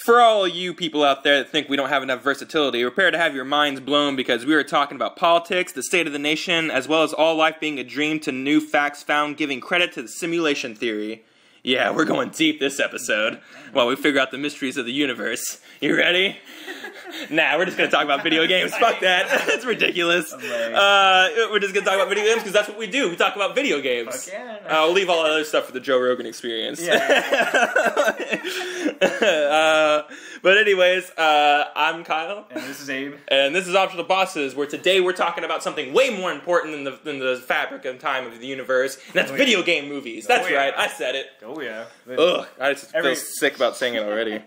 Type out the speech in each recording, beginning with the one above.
For all you people out there that think we don't have enough versatility, prepare to have your minds blown because we are talking about politics, the state of the nation, as well as all life being a dream to new facts found giving credit to the simulation theory. Yeah, we're going deep this episode while we figure out the mysteries of the universe. You ready? Nah, we're just going to talk about video games. Fuck that. That's ridiculous. We're just going to talk about video games because that's what we do. We talk about video games. Fuck yeah. We'll leave all that other stuff for the Joe Rogan experience. But anyways, I'm Kyle. And this is Abe. And this is Optional Bosses, where today we're talking about something way more important than the fabric and time of the universe, and that's video game movies. That's right, I said it. Oh yeah. Ugh, I just feel sick about saying it already.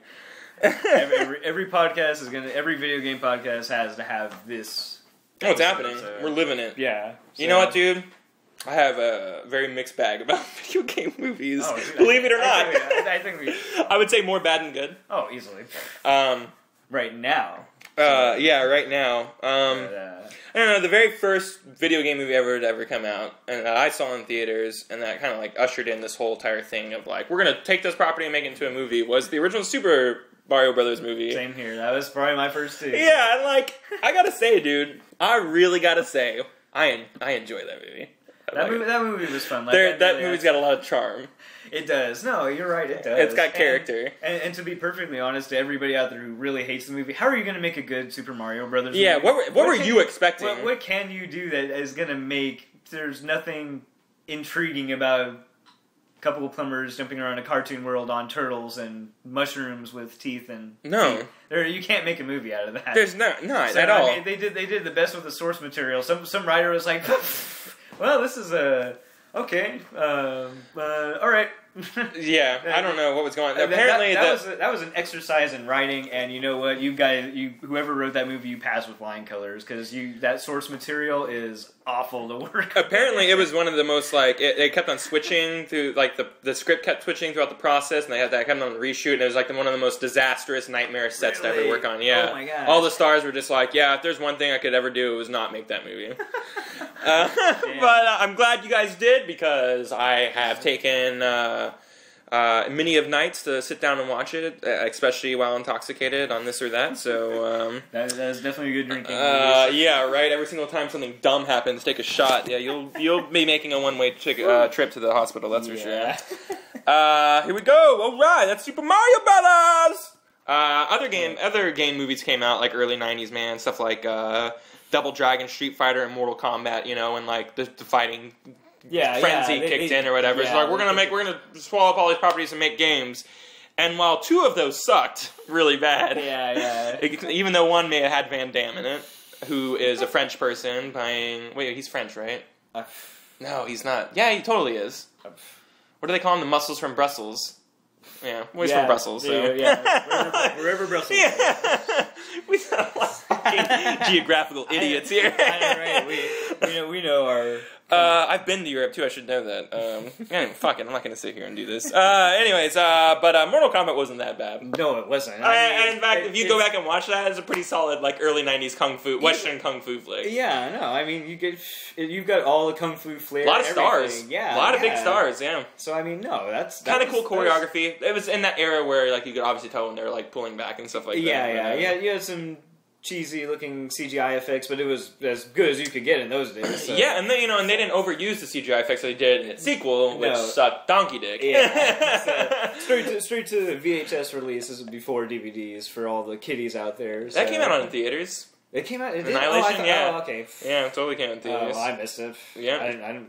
every podcast is gonna. Every video game podcast has to have this. Oh, it's happening. We're living it. Yeah. So. You know what, dude? I have a very mixed bag about video game movies. Oh, believe it or not. I think we. I would say more bad than good. Oh, easily. Right now. Yeah, right now. I don't know, the very first video game movie ever to ever come out, and that I saw in theaters, and that kind of like ushered in this whole entire thing of like, we're gonna take this property and make it into a movie, was the original Super Mario Brothers movie. Same here. That was probably my first too. Yeah, and like, I gotta say, dude, I really gotta say, I enjoy that movie. That movie was fun. Like, that movie's got a lot of charm. It does. No, you're right. It does. It's got character. And to be perfectly honest, to everybody out there who really hates the movie, how are you going to make a good Super Mario Brothers movie? Yeah, what were you expecting? What can you do that is going to make... There's nothing intriguing about a couple of plumbers jumping around a cartoon world on turtles and mushrooms with teeth and... No. You can't make a movie out of that. There's not at all. I mean, they did the best with the source material. Some writer was like, well, this is a... Okay, all right. Yeah, I don't know what was going on. Apparently, that was an exercise in writing, and you know what? Whoever wrote that movie, you passed with flying colors because that source material is awful to work. Apparently, it was one of the most like it kept on switching through like the script kept switching throughout the process, and they had that kept on the reshoot, and it was like one of the most disastrous nightmare sets to ever work on. Yeah, oh my god! All the stars were just like, yeah, if there's one thing I could ever do, it was not make that movie. But I'm glad you guys did because I have taken many of nights to sit down and watch it, especially while intoxicated on this or that. So that is definitely a good drinking. Yeah, right. Every single time something dumb happens, take a shot. Yeah, you'll be making a one-way trip to the hospital. That's for sure. Here we go. All right, that's Super Mario Brothers. Other game movies came out like early '90s, man. Stuff like Double Dragon, Street Fighter, and Mortal Kombat. You know, and like the fighting. Frenzy kicked in or whatever. Yeah, so like we're gonna swallow up all these properties and make games. And while two of those sucked really bad, even though one may have had Van Damme in it, who is a French person playing. Wait, he's French, right? No, he's not. Yeah, he totally is. What do they call him? The muscles from Brussels. Yeah, well, he's from Brussels. So. Wherever Brussels. Yeah. We sound like fucking geographical idiots here. I know, right? We know our. I've been to Europe too. I should know that. Anyway, fuck it. I'm not going to sit here and do this. But Mortal Kombat wasn't that bad. No, it wasn't. In fact, if you go back and watch that, it's a pretty solid, like early '90s kung fu, Western kung fu flick. Yeah, no, I mean you've got all the kung fu flair. A lot of stars. Yeah, a lot of big stars. Yeah. So I mean, no, that's kind of cool choreography. It was in that era where like you could obviously tell when they were like pulling back and stuff like that. Yeah. You had some cheesy-looking CGI effects, but it was as good as you could get in those days. So. Yeah, and then and they didn't overuse the CGI effects they did in its sequel, which sucked donkey dick. Yeah, straight to the VHS releases before DVDs for all the kiddies out there. So. That came out in theaters. It came out. It did? Annihilation, Oh, okay. Yeah, it totally came out in theaters. Oh, I missed it. Yeah,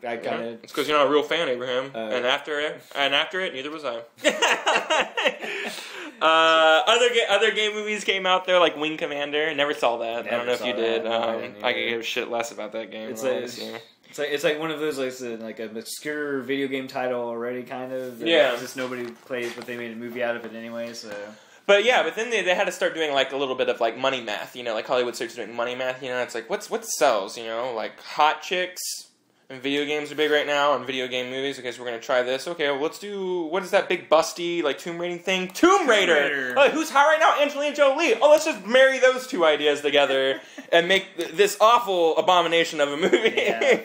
I kind of. It's because you're not a real fan, Abraham. And after it, neither was I. Other game movies came out there, like Wing Commander. Never saw that. I don't know if you did. I could give a shit less about that game. It's like one of those like an obscure video game title already, kind of. Yeah. Just nobody plays, but they made a movie out of it anyway. So. But then they had to start doing like a little bit of like money math. You know, like Hollywood starts doing money math. You know, it's like what sells. You know, like hot chicks. And video games are big right now, and video game movies. Okay, so we're going to try this. Okay, well, let's do... What is that big busty, like, Tomb Raider thing? Tomb Raider! Oh, who's hot right now? Angelina Jolie! Oh, let's just marry those two ideas together and make this awful abomination of a movie. Yeah.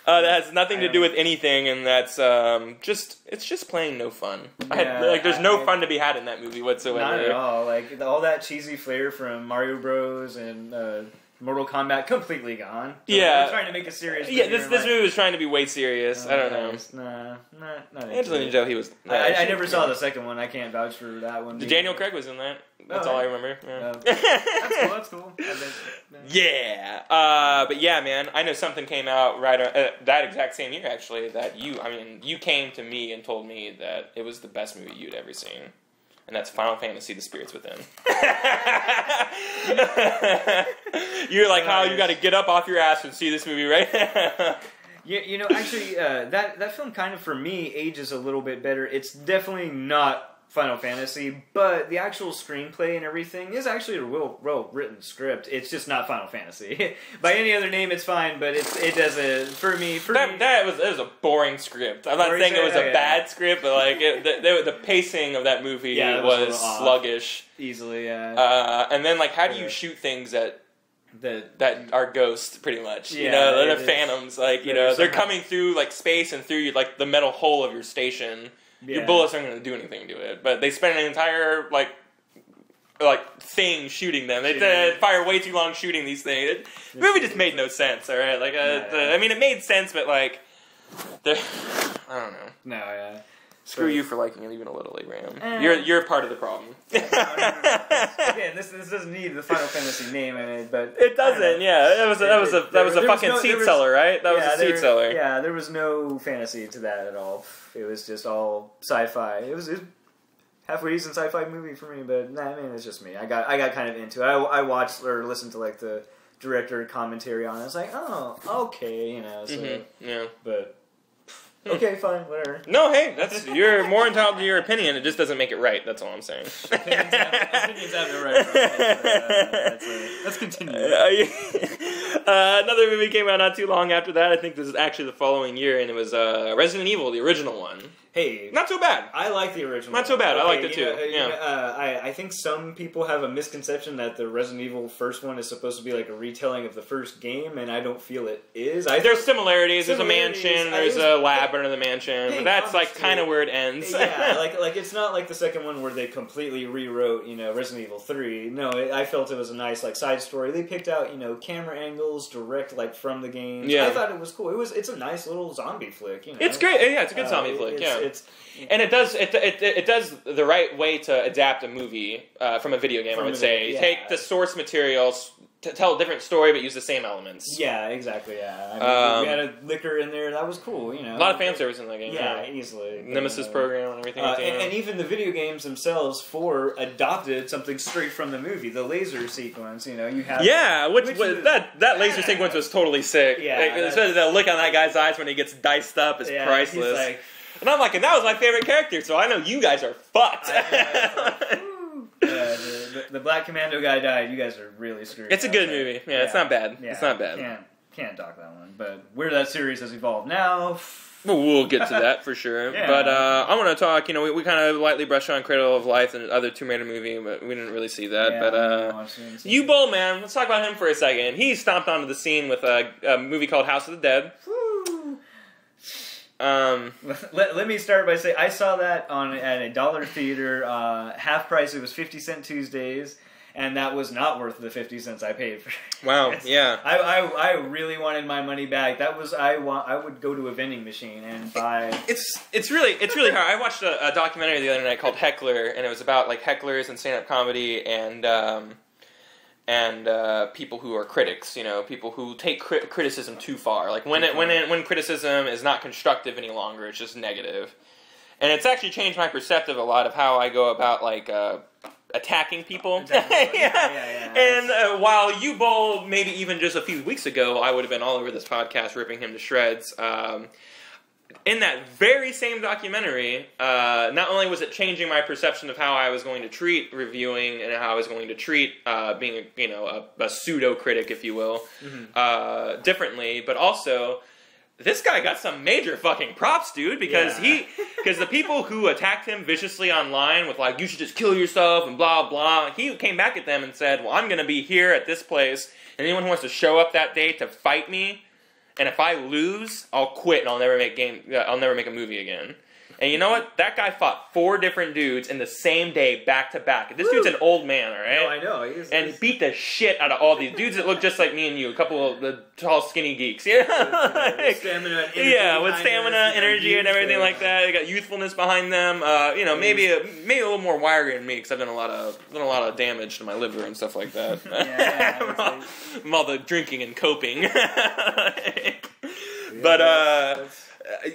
That has nothing to do with anything, and that's it's just plain no fun. There's no fun to be had in that movie whatsoever. Not at all. Like all that cheesy flair from Mario Bros. And Mortal Kombat completely gone. So they're trying to make a serious. Yeah, this movie was trying to be way serious. I don't know. Not Angelina Jolie was. I never saw the second one. I can't vouch for that one. Daniel Craig was in that. That's all I remember. Yeah. That's cool. Yeah. But yeah, man, I know something came out that exact same year, actually, that you came to me and told me that it was the best movie you'd ever seen. And that's Final Fantasy: The Spirits Within. You're like, you got to get up off your ass and see this movie right now. Yeah, actually, that film kind of, for me, ages a little bit better. It's definitely not Final Fantasy, but the actual screenplay and everything is actually a well-written script. It's just not Final Fantasy. By any other name, it's fine, but it doesn't, for me... That was a boring script. I'm not saying it was a bad script, but like the pacing of that movie was sluggish. Easily, yeah. And then, like, how do you shoot things that are ghosts, pretty much? They're phantoms. Like, they're coming through, like, space and through, like, the metal hull of your station. Yeah. Your bullets aren't going to do anything to it, but they spend an entire like thing shooting them. They fire way too long shooting these things. The movie just made no sense. All right, like I mean, it made sense, but like, I don't know. No, yeah. Screw you for liking it even a little, Abraham. You're part of the problem. Again, this doesn't need the Final Fantasy name in it, but it doesn't. Yeah, that was a fucking seat seller, right? That was a seat seller. Yeah, there was no fantasy to that at all. It was just all sci-fi. It was halfway decent sci-fi movie for me, but I mean, it's just me. I got kind of into it. I watched or listened to like the director commentary on it. I was like, oh, okay, So, yeah, but. Okay, fine, whatever. No, hey, you're more entitled to your opinion. It just doesn't make it right. That's all I'm saying. Opinions have no right. Let's continue. Another movie came out not too long after that. I think this is actually the following year, and it was Resident Evil, the original one. Hey, not so bad. I like the original. Not so bad. I liked it too. I think some people have a misconception that the Resident Evil first one is supposed to be like a retelling of the first game, and I don't feel it is. There's similarities. There's a mansion. There's a lab under the mansion, but that's like kind of where it ends. Yeah, like it's not like the second one where they completely rewrote, Resident Evil 3. No, I felt it was a nice like side story. They picked out, camera angles direct like from the game. Yeah, I thought it was cool. It's a nice little zombie flick. It's great. Yeah, it's a good zombie flick. Yeah. And it does the right way to adapt a movie from a video game. I would say take the source materials to tell a different story, but use the same elements. Yeah, exactly. Yeah, I mean, we had a liquor in there. That was cool. A lot of fan service in that game. Yeah, easily. Nemesis program and everything. And even the video games themselves adopted something straight from the movie. The laser sequence. You have that laser sequence was totally sick. Yeah, the look on that guy's eyes when he gets diced up is priceless. And I'm like, and that was my favorite character, so I know you guys are fucked. The Black Commando guy died. You guys are really screwed. It's a good movie. Yeah, it's not bad. Yeah, it's not bad. Can't talk that one. But where that series has evolved now... Well, we'll get to that for sure. Yeah. But I want to talk, we kind of lightly brushed on Cradle of Life and other Tomb Raider movie, but we didn't really see that. But U-Bowl, man, let's talk about him for a second. He stomped onto the scene with a movie called House of the Dead. Let me start by saying I saw that at a dollar theater, half price. It was 50-cent Tuesdays, and that was not worth the 50 cents I paid for it. Wow, yeah. I really wanted my money back. That was I would go to a vending machine and buy. It's really hard. I watched a documentary the other night called Heckler, and it was about like hecklers and stand-up comedy and people who are critics, people who take criticism too far. Like when criticism is not constructive any longer, it's just negative. And it's actually changed my perspective a lot of how I go about like attacking people. Yeah. And while U-Bowl, maybe even just a few weeks ago, I would have been all over this podcast ripping him to shreds. In that very same documentary, not only was it changing my perception of how I was going to treat reviewing and how I was going to treat being a pseudo critic, if you will, differently, but also this guy got some major fucking props, dude, because the people who attacked him viciously online with like, you should just kill yourself and blah blah, he came back at them and said, well, I'm going to be here at this place, and anyone who wants to show up that day to fight me and if I lose, I'll quit and I'll never make a movie again. And you know what? That guy fought 4 different dudes in the same day, back to back. This dude's an old man, all right? No, I know. And he beat the shit out of all these dudes that look just like me and you. A couple of the tall, skinny geeks. Yeah, with stamina, with stamina, energy, and everything like that. They got youthfulness behind them. Maybe a little more wiry than me because I've done a lot of damage to my liver and stuff like that. From all the drinking and coping.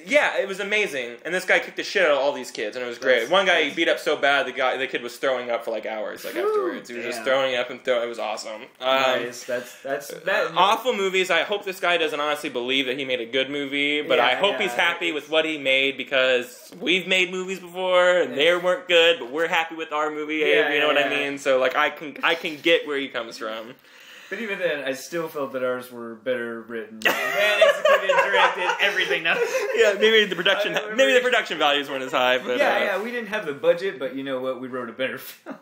Yeah, it was amazing, and this guy kicked the shit out of all these kids, and it was great. One guy he beat up so bad, the kid was throwing up for like hours, afterwards. He was just throwing up and throwing. It was awesome. Nice. That's awful movies. I hope this guy doesn't honestly believe that he made a good movie, but I hope he's happy with what he made because we've made movies before and they weren't good, but we're happy with our movie. You know what I mean? So like, I can get where he comes from. But even then, I still felt that ours were better written, and executed, directed, everything. Now, maybe the production values weren't as high. But we didn't have the budget, but you know what? We wrote a better film.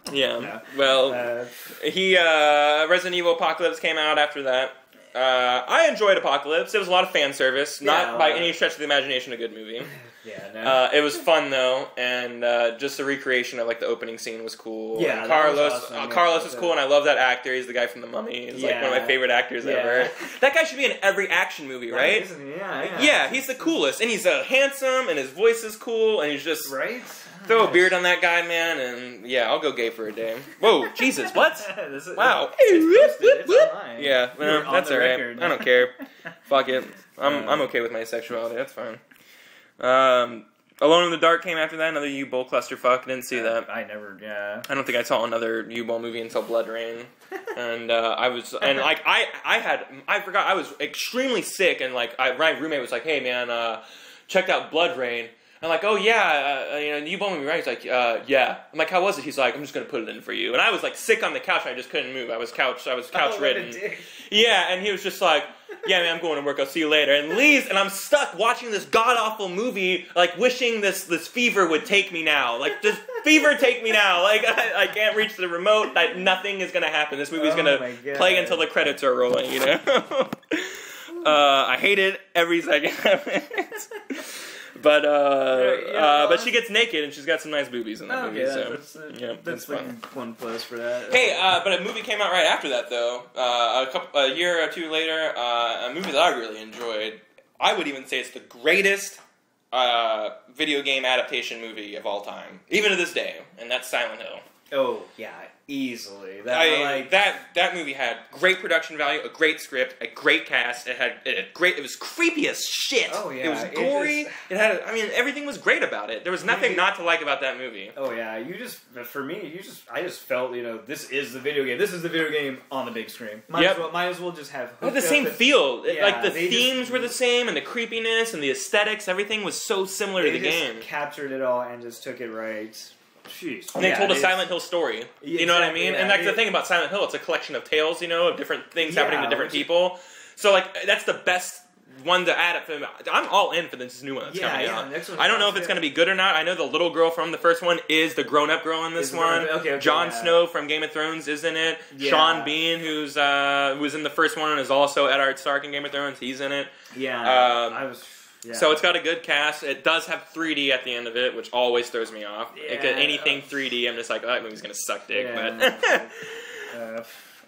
Resident Evil Apocalypse came out after that. I enjoyed Apocalypse. It was a lot of fan service, not by any stretch of the imagination a good movie. It was fun though, and just the recreation of like the opening scene was cool. Yeah, Carlos was cool, and I love that actor. He's the guy from The Mummy. He's like one of my favorite actors ever. That guy should be in every action movie, right? Yeah, he's the coolest, and he's handsome, and his voice is cool, and he's just throw a beard on that guy, man, and I'll go gay for a day. Whoa, Jesus, what? Wow. Yeah, that's alright. I don't care. Fuck it. I'm okay with my sexuality. That's fine. Alone in the Dark came after that. Another U-Bowl clusterfuck. Didn't see that. I never. I don't think I saw another U-Bowl movie until Blood Rain. And I forgot I was extremely sick, and like my roommate was like, "Hey man, checked out Blood Rain." I'm like, "Oh yeah, U-Bowl movie, right?" He's like, "Yeah." I'm like, "How was it?" He's like, "I'm just gonna put it in for you." And I was like sick on the couch, and I just couldn't move. I was couch ridden. Yeah, and he was just like, "Yeah, man, I'm going to work. I'll see you later." And leaves, and I'm stuck watching this god awful movie, like wishing this fever would take me now. Like, just fever take me now. Like, I can't reach the remote. Nothing is gonna happen. This movie's gonna play until the credits are rolling. You know. I hate it every second of it. But she gets naked and she's got some nice boobies in that movie. That's fun. One plus for that. Hey, but a movie came out right after that though. A year or two later, a movie that I really enjoyed. I would even say it's the greatest video game adaptation movie of all time, even to this day, and that's Silent Hill. Oh yeah, easily. That movie had great production value, a great script, a great cast. It was creepy as shit. Oh yeah, it was gory. Everything was great about it. There was nothing not to like about that movie. Oh yeah, I just felt this is the video game. This is the video game on the big screen. Might as well just have the same feel. Like the themes were the same, and the creepiness and the aesthetics. Everything was so similar to the game. Captured it all and just took it right. Jeez. And they told a Silent Hill story. You know what I mean? And that's the thing about Silent Hill. It's a collection of tales, of different things happening to different people. So, like, that's the best one to add it. I'm all in for this new one that's coming out. I don't know if it's going to be good or not. I know the little girl from the first one is the grown-up girl in this one. Jon Snow from Game of Thrones is in it. Yeah. Sean Bean, who was in the first one and is also Eddard Stark in Game of Thrones, he's in it. Yeah. So it's got a good cast. It does have 3D at the end of it, which always throws me off. Anything 3D, I'm just like, that movie's going to suck dick.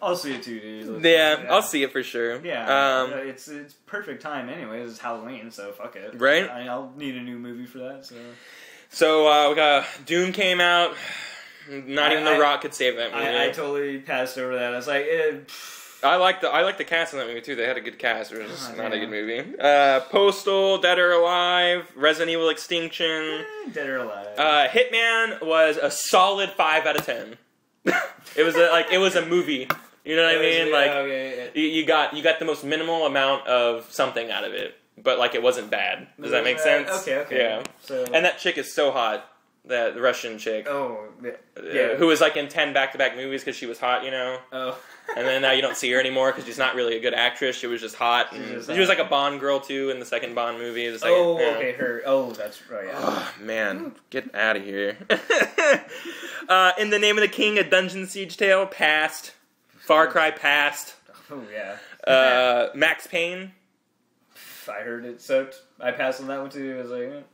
I'll see it too, dude. I'll see it for sure. Yeah, it's perfect time anyways. It's Halloween, so fuck it. Right? I'll need a new movie for that. So we got Doom came out. Not even The Rock could save that movie. I totally passed over that. I was like, I like the cast in that movie too. They had a good cast. It was just not a good movie. Postal, Dead or Alive, Resident Evil Extinction, Dead or Alive. Hitman was a solid 5 out of 10. It was a movie. You know what I mean? You got the most minimal amount of something out of it, but like it wasn't bad. Does that make sense? Okay. Yeah. So, and that chick is so hot. The Russian chick. Oh, yeah. Who was like in 10 back-to-back movies because she was hot, Oh. And then now you don't see her anymore because she's not really a good actress. She was just hot. She was like a Bond girl, too, in the second Bond movie. Her. Oh, that's right. Yeah. Oh, man. Get out of here. In the Name of the King, a Dungeon Siege Tale, passed. Far Cry, passed. Oh, yeah. Max Payne. I heard it sucked. I passed on that one too. I was like,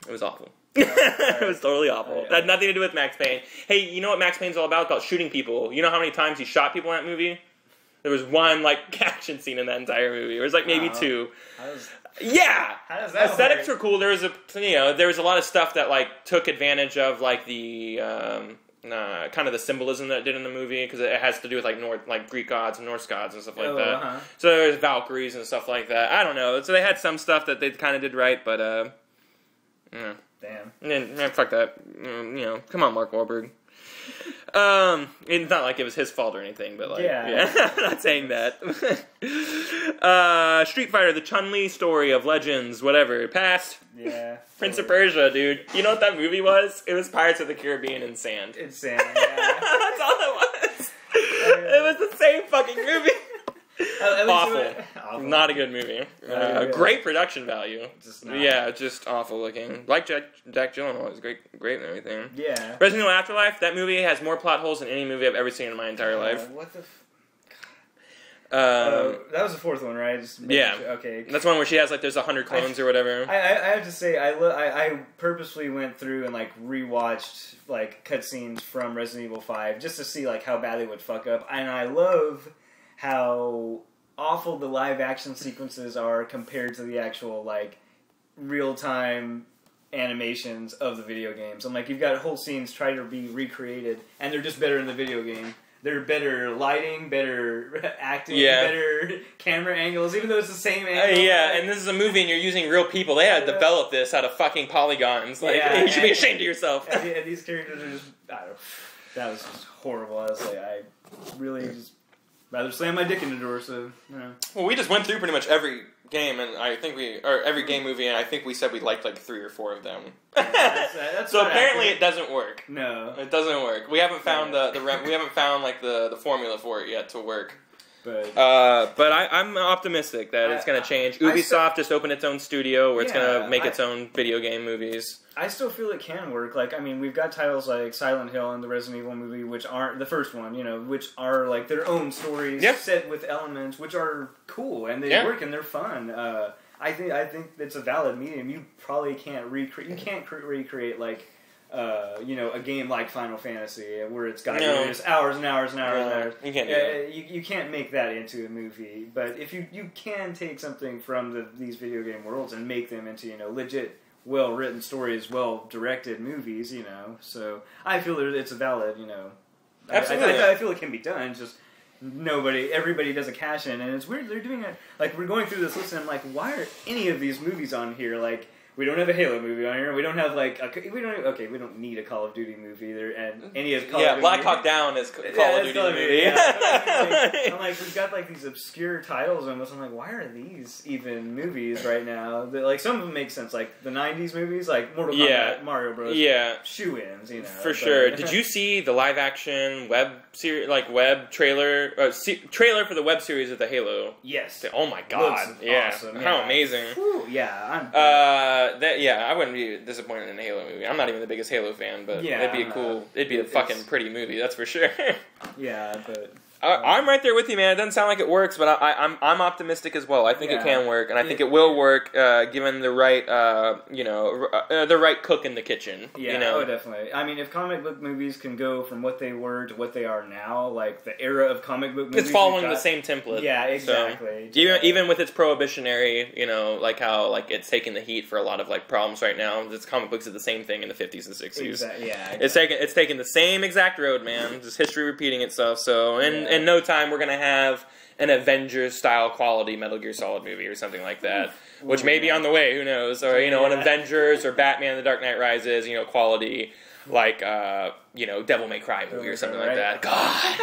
It was awful. It was totally awful. It had nothing to do with Max Payne. Hey, you know what Max Payne's all about? About shooting people. You know how many times he shot people in that movie? There was one, like, action scene in that entire movie. It was, like, maybe two. Yeah! How does that Aesthetics work? were cool. There was a lot of stuff that, like, took advantage of, like, the, kind of the symbolism that it did in the movie, because it has to do with, like, Greek gods and Norse gods and stuff like that. Uh-huh. So there's Valkyries and stuff like that. I don't know. So they had some stuff that they kind of did right, but, yeah. Damn. And fuck that. Come on, Mark Wahlberg. It's not like it was his fault or anything, but like, yeah. I'm not saying that. Street Fighter, the Chun-Li story of Legends, whatever. Passed. Yeah. Prince of Persia, dude. You know what that movie was? It was Pirates of the Caribbean in sand. It's sand, yeah. That's all it was. It was the same fucking movie. Awful. Not a good movie. Great production value. Just awful looking. Like Jack Gyllenhaal is great and everything. Yeah. Resident Evil Afterlife, that movie has more plot holes than any movie I've ever seen in my entire life. What the that was the fourth one, right? Yeah. Okay. That's one where she has, like, there's 100 clones or whatever. I have to say, I purposely went through and, like, rewatched, like, cutscenes from Resident Evil 5 just to see, like, how bad they would fuck up. And I love how awful the live action sequences are compared to the actual, like, real-time animations of the video games. I'm like, you've got whole scenes try to be recreated, and they're just better in the video game. They're better lighting, better acting, better camera angles, even though it's the same angle. And this is a movie and you're using real people. They had developed this out of fucking polygons. Like, you should be ashamed of yourself. And these characters are just, that was just horrible. I was like, I really just rather slam my dick in the door, so, Well, we just went through pretty much every game, and I think every game movie, and I think we said we liked like 3 or 4 of them. That's so apparently it doesn't work. No, it doesn't work. We haven't found we haven't found like the formula for it yet to work. But I'm optimistic that it's going to change. Ubisoft just opened its own studio where it's going to make its own video game movies. I still feel it can work. Like, I mean, we've got titles like Silent Hill and the Resident Evil movie, which aren't the first one, which are like their own stories set with elements, which are cool and they work and they're fun. I think it's a valid medium. You probably can't recreate. You can't recreate like. A game like Final Fantasy where it's got just hours and hours and hours and hours. You can't do that. You can't make that into a movie. But if you can take something from these video game worlds and make them into legit, well written stories, well directed movies. So I feel that it's a valid. Absolutely. I feel it can be done. Just everybody does a cash in, and it's weird. They're doing it like we're going through this list, and I'm like, why are any of these movies on here? Like. We don't have a Halo movie on here. We don't have we don't need a Call of Duty movie either, and any of Call of Duty. Black Hawk Down is Call of Duty movie. I'm like, we've got like these obscure titles almost. I'm like, why are these even movies right now? Like some of them make sense, like the '90s movies, like Mortal Kombat, Mario Bros. Shoe-ins, For sure. Did you see the live-action web series, web trailer, trailer for the web series of the Halo? Yes. Oh my god! Awesome. How amazing! Whew, I wouldn't be disappointed in a Halo movie. I'm not even the biggest Halo fan, but it'd be a fucking pretty movie, that's for sure. But I'm right there with you, man. It doesn't sound like it works, but I'm optimistic as well. I think it can work, and I think it will work given the right the right cook in the kitchen. Oh, definitely. I mean, if comic book movies can go from what they were to what they are now, like the era of comic book movies, it's following the same template. Yeah, exactly. So, even with its prohibitionary, like how it's taking the heat for a lot of problems right now. This comic books did the same thing in the 50s and 60s. Exactly. Yeah, it's taking the same exact road, man. Just history repeating itself. So in no time we're gonna have an Avengers-style quality Metal Gear Solid movie or something like that, which may be on the way. Who knows? Or an Avengers or Batman: The Dark Knight Rises. Quality Devil May Cry movie or something like that. God.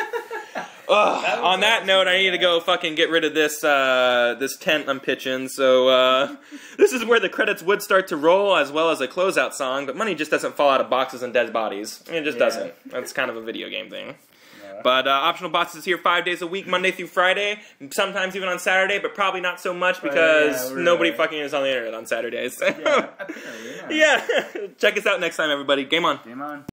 On that note, I need to go fucking get rid of this this tent I'm pitching. So this is where the credits would start to roll, as well as a closeout song. But money just doesn't fall out of boxes and dead bodies. It just doesn't. That's kind of a video game thing. But Optional Boxes is here 5 days a week, Monday through Friday, sometimes even on Saturday, but probably not so much because nobody fucking is on the internet on Saturdays. Apparently, Check us out next time, everybody. Game on. Game on.